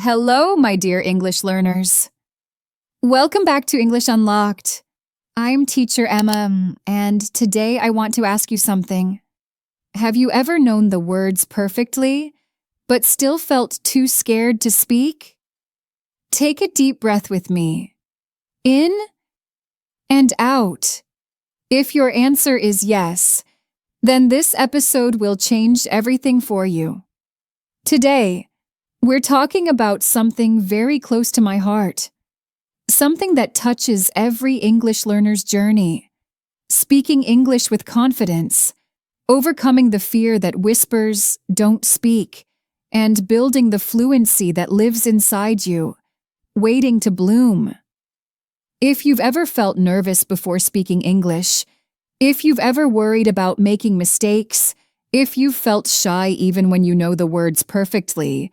Hello, my dear English learners. Welcome back to English Unlocked. I'm teacher Emma, and today I want to ask you something. Have you ever known the words perfectly, but still felt too scared to speak? Take a deep breath with me. In and out. If your answer is yes, then this episode will change everything for you. Today, we're talking about something very close to my heart. Something that touches every English learner's journey. Speaking English with confidence, overcoming the fear that whispers, "Don't speak," and building the fluency that lives inside you, waiting to bloom. If you've ever felt nervous before speaking English, if you've ever worried about making mistakes, if you've felt shy even when you know the words perfectly,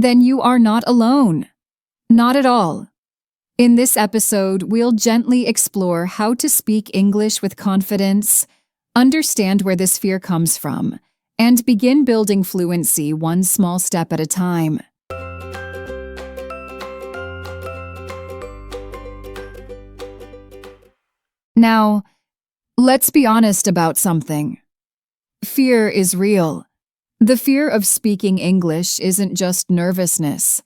then you are not alone. Not at all. In this episode, we'll gently explore how to speak English with confidence, understand where this fear comes from, and begin building fluency one small step at a time. Now, let's be honest about something. Fear is real. The fear of speaking English isn't just nervousness.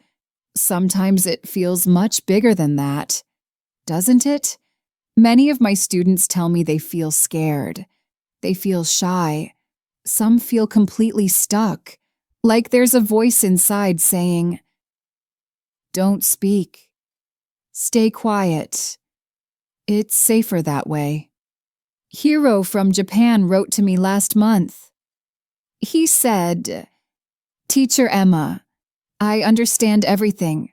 Sometimes it feels much bigger than that, doesn't it? Many of my students tell me they feel scared. They feel shy. Some feel completely stuck, like there's a voice inside saying, "Don't speak. Stay quiet. It's safer that way." Hiro from Japan wrote to me last month. He said, "Teacher Emma, I understand everything.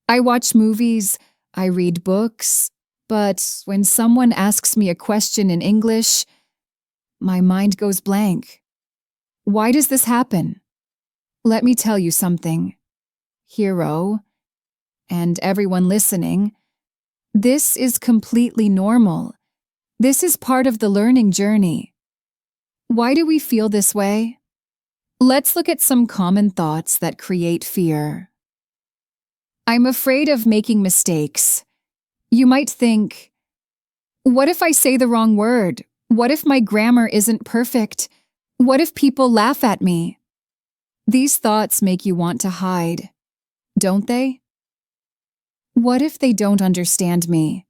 I watch movies, I read books, but when someone asks me a question in English, my mind goes blank. Why does this happen? Let me tell you something. Hiro, and everyone listening, this is completely normal. This is part of the learning journey. Why do we feel this way? Let's look at some common thoughts that create fear. I'm afraid of making mistakes. You might think, what if I say the wrong word? What if my grammar isn't perfect? What if people laugh at me? These thoughts make you want to hide, don't they? What if they don't understand me?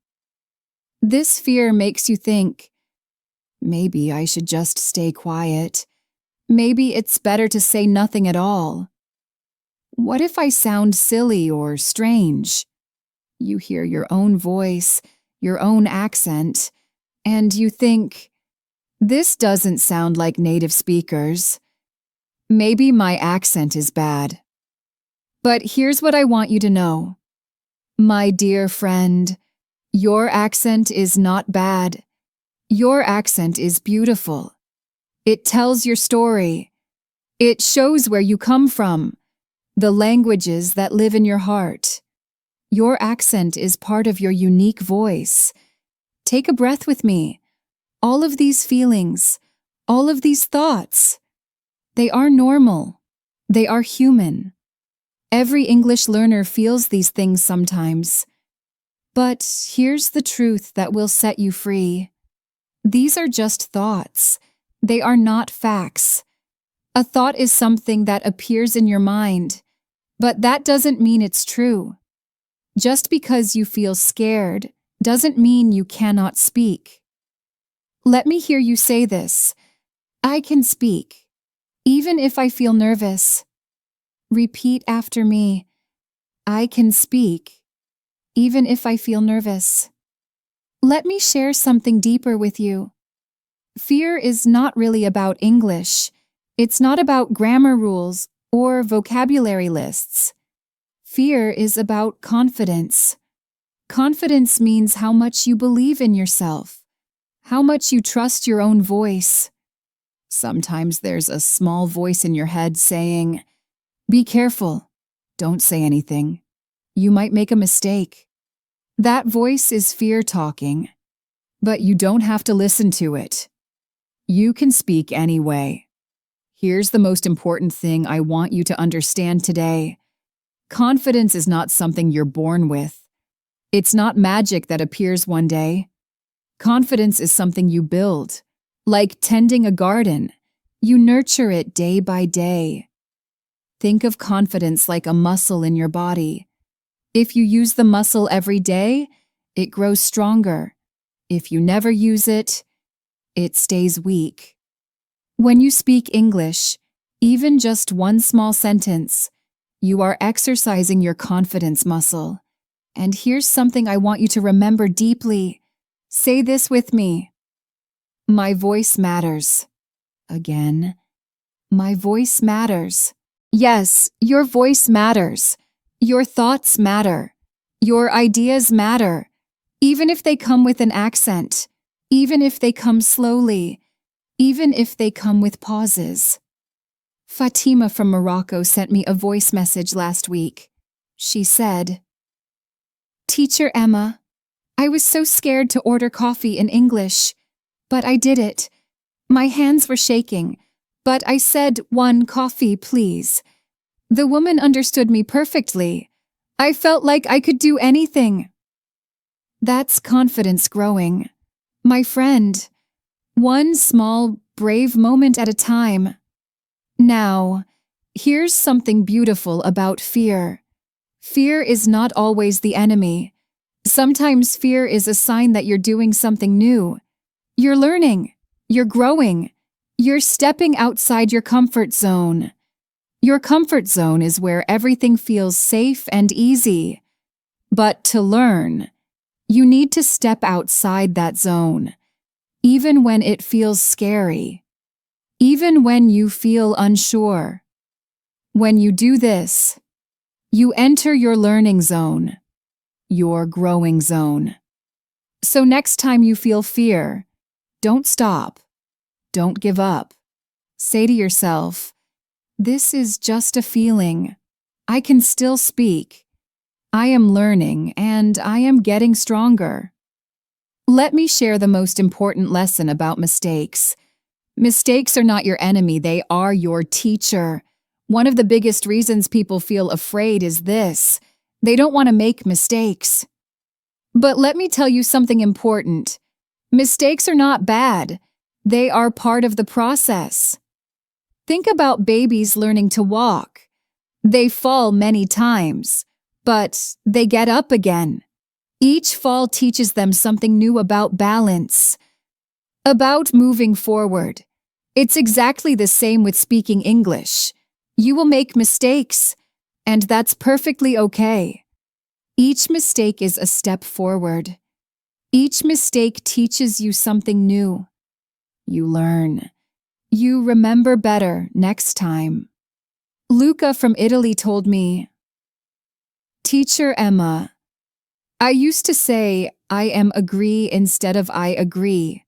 This fear makes you think, maybe I should just stay quiet. Maybe it's better to say nothing at all. What if I sound silly or strange? You hear your own voice, your own accent, and you think, this doesn't sound like native speakers. Maybe my accent is bad. But here's what I want you to know. My dear friend, your accent is not bad. Your accent is beautiful. It tells your story. It shows where you come from, the languages that live in your heart. Your accent is part of your unique voice. Take a breath with me. All of these feelings, all of these thoughts, they are normal. They are human. Every English learner feels these things sometimes. But here's the truth that will set you free. These are just thoughts. They are not facts. A thought is something that appears in your mind, but that doesn't mean it's true. Just because you feel scared doesn't mean you cannot speak. Let me hear you say this. I can speak, even if I feel nervous. Repeat after me. I can speak, even if I feel nervous. Let me share something deeper with you. Fear is not really about English. It's not about grammar rules or vocabulary lists. Fear is about confidence. Confidence means how much you believe in yourself, how much you trust your own voice. Sometimes there's a small voice in your head saying, "Be careful, don't say anything. You might make a mistake." That voice is fear talking, but you don't have to listen to it. You can speak anyway. Here's the most important thing I want you to understand today. Confidence is not something you're born with. It's not magic that appears one day. Confidence is something you build. Like tending a garden, you nurture it day by day. Think of confidence like a muscle in your body. If you use the muscle every day, it grows stronger. If you never use it, it stays weak. When you speak English, even just one small sentence, you are exercising your confidence muscle. And here's something I want you to remember deeply. Say this with me. My voice matters. Again, my voice matters. Yes, your voice matters. Your thoughts matter. Your ideas matter. Even if they come with an accent, even if they come slowly, even if they come with pauses. Fatima from Morocco sent me a voice message last week. She said, "Teacher Emma, I was so scared to order coffee in English, but I did it. My hands were shaking, but I said 1 coffee, please. The woman understood me perfectly. I felt like I could do anything." That's confidence growing. My friend, one small, brave moment at a time. Now, here's something beautiful about fear. Fear is not always the enemy. Sometimes fear is a sign that you're doing something new. You're learning. You're growing. You're stepping outside your comfort zone. Your comfort zone is where everything feels safe and easy. But to learn, you need to step outside that zone, even when it feels scary, even when you feel unsure. When you do this, you enter your learning zone, your growing zone. So next time you feel fear, don't stop. Don't give up. Say to yourself, "This is just a feeling. I can still speak. I am learning and I am getting stronger." Let me share the most important lesson about mistakes. Mistakes are not your enemy, they are your teacher. One of the biggest reasons people feel afraid is this: they don't want to make mistakes. But let me tell you something important. Mistakes are not bad. They are part of the process. Think about babies learning to walk. They fall many times, but they get up again. Each fall teaches them something new about balance, about moving forward. It's exactly the same with speaking English. You will make mistakes, and that's perfectly okay. Each mistake is a step forward. Each mistake teaches you something new. You learn. You remember better next time. Luca from Italy told me, "Teacher Emma, I used to say I am agree instead of I agree.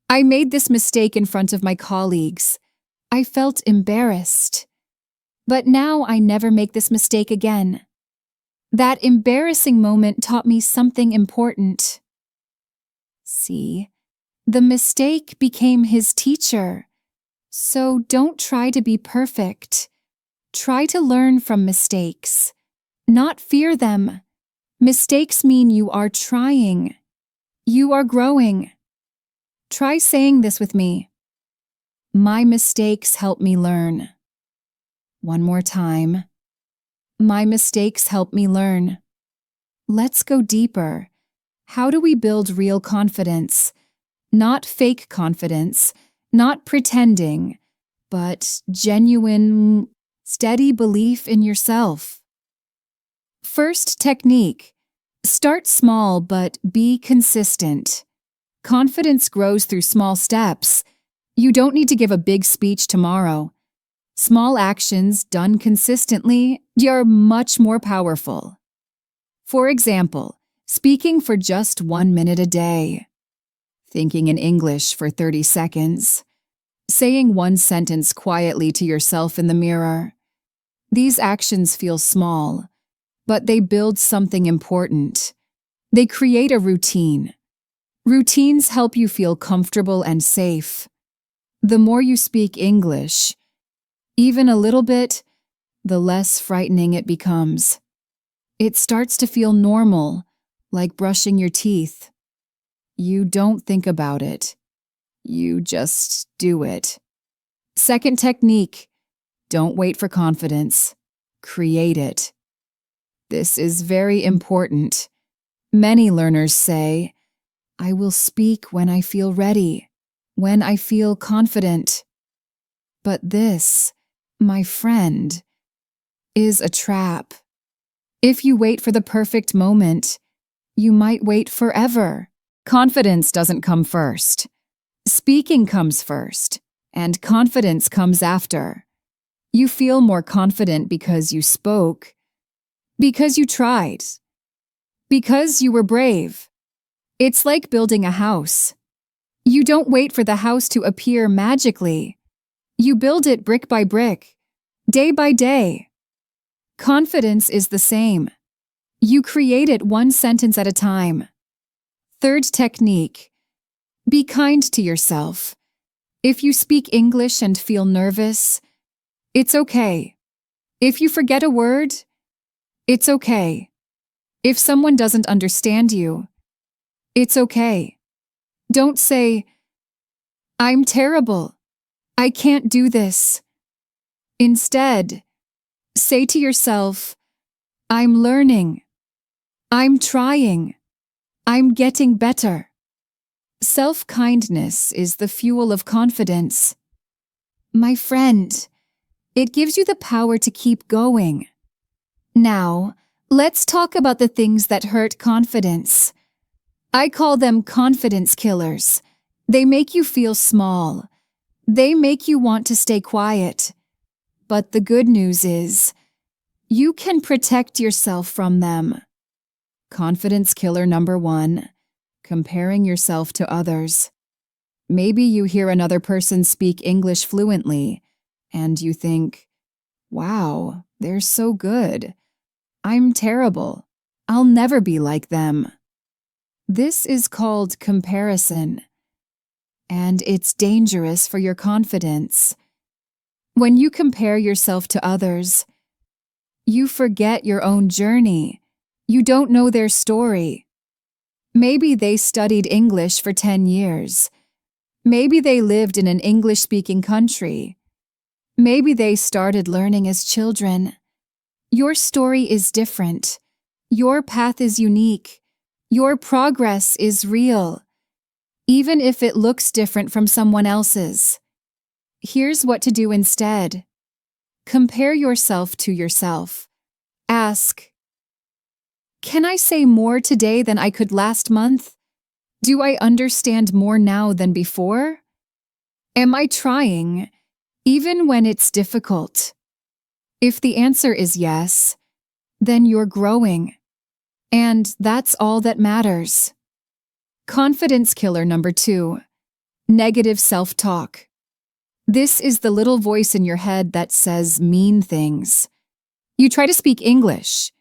I made this mistake in front of my colleagues. I felt embarrassed. But now I never make this mistake again. That embarrassing moment taught me something important." See, the mistake became his teacher. So don't try to be perfect. Try to learn from mistakes, not fear them. Mistakes mean you are trying. You are growing. Try saying this with me. My mistakes help me learn. One more time. My mistakes help me learn. Let's go deeper. How do we build real confidence? Not fake confidence, not pretending, but genuine, steady belief in yourself. First technique. Start small but be consistent. Confidence grows through small steps. You don't need to give a big speech tomorrow. Small actions done consistently are much more powerful. For example, speaking for just 1 minute a day. Thinking in English for 30 seconds. Saying one sentence quietly to yourself in the mirror. These actions feel small, but they build something important. They create a routine. Routines help you feel comfortable and safe. The more you speak English, even a little bit, the less frightening it becomes. It starts to feel normal, like brushing your teeth. You don't think about it. You just do it. Second technique, don't wait for confidence. Create it. This is very important. Many learners say, I will speak when I feel ready, when I feel confident. But this, my friend, is a trap. If you wait for the perfect moment, you might wait forever. Confidence doesn't come first. Speaking comes first, and confidence comes after. You feel more confident because you spoke, because you tried, because you were brave. It's like building a house. You don't wait for the house to appear magically. You build it brick by brick, day by day. Confidence is the same. You create it one sentence at a time. Third technique, be kind to yourself. If you speak English and feel nervous, it's okay. If you forget a word, it's okay. If someone doesn't understand you, it's okay. Don't say, I'm terrible. I can't do this. Instead, say to yourself, I'm learning. I'm trying. I'm getting better. Self-kindness is the fuel of confidence. My friend, it gives you the power to keep going. Now, let's talk about the things that hurt confidence. I call them confidence killers. They make you feel small. They make you want to stay quiet. But the good news is, you can protect yourself from them. Confidence killer number 1, comparing yourself to others. Maybe you hear another person speak English fluently, and you think, wow, they're so good. I'm terrible. I'll never be like them. This is called comparison, and it's dangerous for your confidence. When you compare yourself to others, you forget your own journey. You don't know their story. Maybe they studied English for 10 years. Maybe they lived in an English-speaking country. Maybe they started learning as children. Your story is different. Your path is unique. Your progress is real, even if it looks different from someone else's. Here's what to do instead. Compare yourself to yourself. Ask, can I say more today than I could last month? Do I understand more now than before? Am I trying, even when it's difficult? If the answer is yes, then you're growing. And that's all that matters. Confidence killer number 2, negative self-talk. This is the little voice in your head that says mean things. You try to speak English,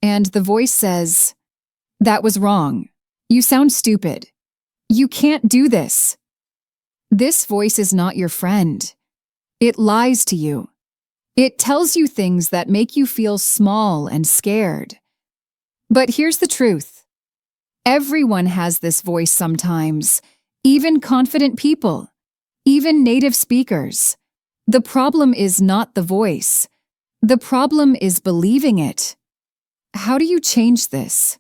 and the voice says, that was wrong. You sound stupid. You can't do this. This voice is not your friend. It lies to you. It tells you things that make you feel small and scared. But here's the truth. Everyone has this voice sometimes, even confident people, even native speakers. The problem is not the voice. The problem is believing it. How do you change this?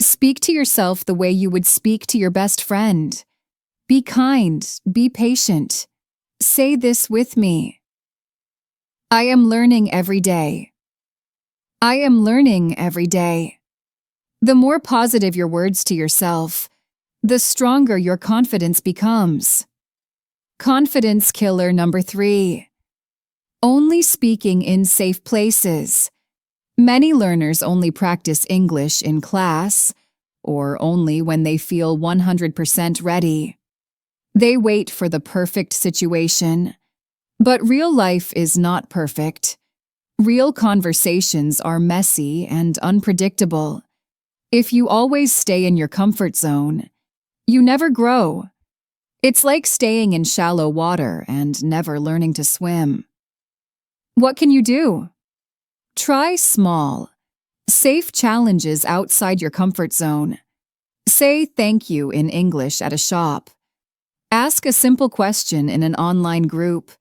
Speak to yourself the way you would speak to your best friend. Be kind, be patient. Say this with me. I am learning every day. I am learning every day. The more positive your words to yourself, the stronger your confidence becomes. Confidence killer number 3. Only speaking in safe places. Many learners only practice English in class, or only when they feel 100% ready. They wait for the perfect situation. But real life is not perfect. Real conversations are messy and unpredictable. If you always stay in your comfort zone, you never grow. It's like staying in shallow water and never learning to swim. What can you do? Try small, safe challenges outside your comfort zone. Say thank you in English at a shop. Ask a simple question in an online group.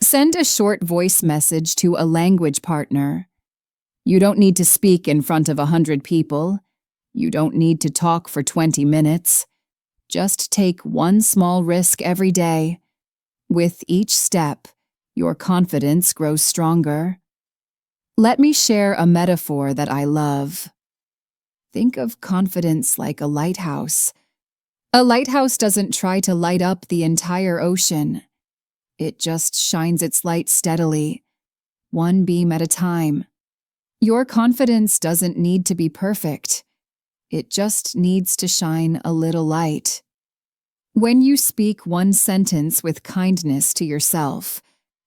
Send a short voice message to a language partner. You don't need to speak in front of 100 people. You don't need to talk for 20 minutes. Just take one small risk every day. With each step, your confidence grows stronger. Let me share a metaphor that I love. Think of confidence like a lighthouse. A lighthouse doesn't try to light up the entire ocean. It just shines its light steadily, one beam at a time. Your confidence doesn't need to be perfect. It just needs to shine a little light. When you speak one sentence with kindness to yourself,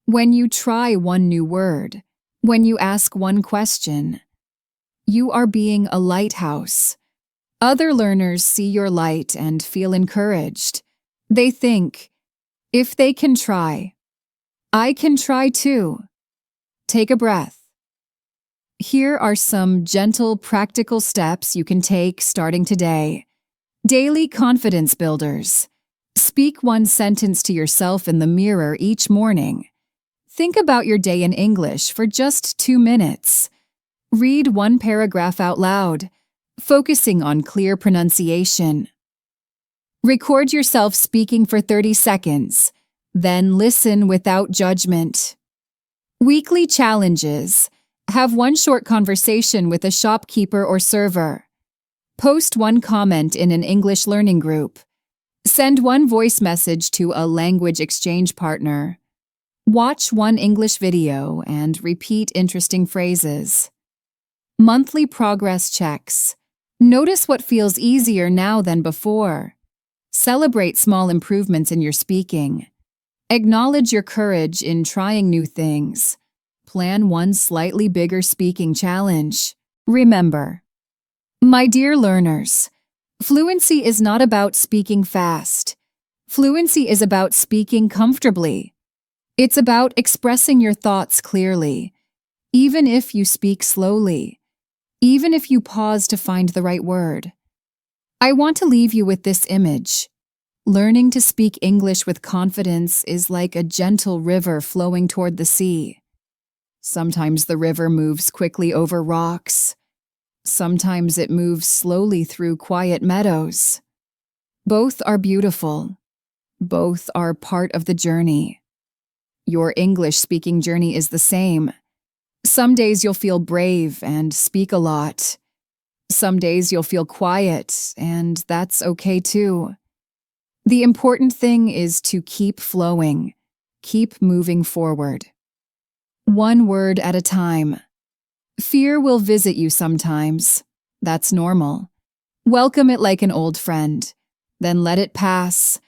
when you try one new word, when you ask one question, you are being a lighthouse. Other learners see your light and feel encouraged. They think, if they can try, I can try too. Take a breath. Here are some gentle, practical steps you can take starting today. Daily confidence builders. Speak one sentence to yourself in the mirror each morning. Think about your day in English for just 2 minutes. Read one paragraph out loud, focusing on clear pronunciation. Record yourself speaking for 30 seconds, then listen without judgment. Weekly challenges. Have one short conversation with a shopkeeper or server. Post one comment in an English learning group. Send one voice message to a language exchange partner. Watch one English video and repeat interesting phrases. Monthly progress checks. Notice what feels easier now than before. Celebrate small improvements in your speaking. Acknowledge your courage in trying new things. Plan one slightly bigger speaking challenge. Remember, my dear learners, fluency is not about speaking fast. Fluency is about speaking comfortably. It's about expressing your thoughts clearly, even if you speak slowly, even if you pause to find the right word. I want to leave you with this image. Learning to speak English with confidence is like a gentle river flowing toward the sea. Sometimes the river moves quickly over rocks. Sometimes it moves slowly through quiet meadows. Both are beautiful. Both are part of the journey. Your English-speaking journey is the same. Some days you'll feel brave and speak a lot. Some days you'll feel quiet, and that's okay too. The important thing is to keep flowing, keep moving forward. One word at a time. Fear will visit you sometimes. That's normal. Welcome it like an old friend. Then let it pass.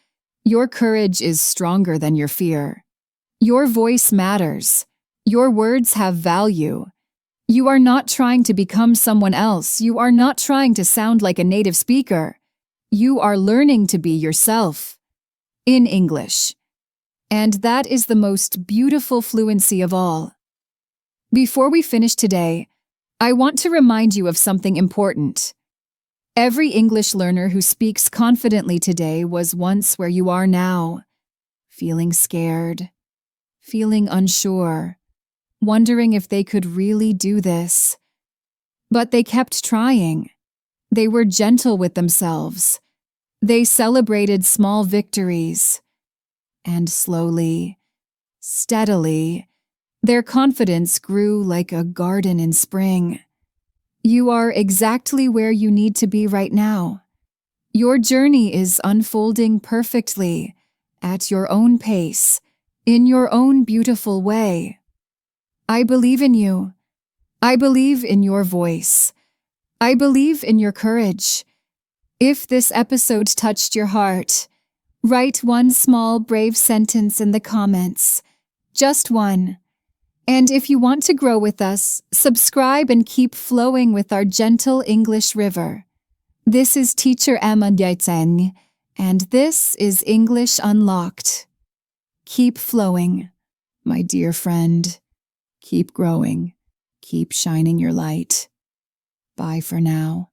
Your courage is stronger than your fear. Your voice matters. Your words have value. You are not trying to become someone else. You are not trying to sound like a native speaker. You are learning to be yourself. In English. And that is the most beautiful fluency of all. Before we finish today, I want to remind you of something important. Every English learner who speaks confidently today was once where you are now, feeling scared, feeling unsure, wondering if they could really do this. But they kept trying. They were gentle with themselves. They celebrated small victories. And slowly, steadily, their confidence grew like a garden in spring. You are exactly where you need to be right now. Your journey is unfolding perfectly, at your own pace, in your own beautiful way. I believe in you. I believe in your voice. I believe in your courage. If this episode touched your heart, write one small, brave sentence in the comments. Just one. And if you want to grow with us, subscribe and keep flowing with our gentle English river. This is Teacher Emma Dietzen, and this is English Unlocked. Keep flowing, my dear friend. Keep growing. Keep keep shining your light. Bye for now.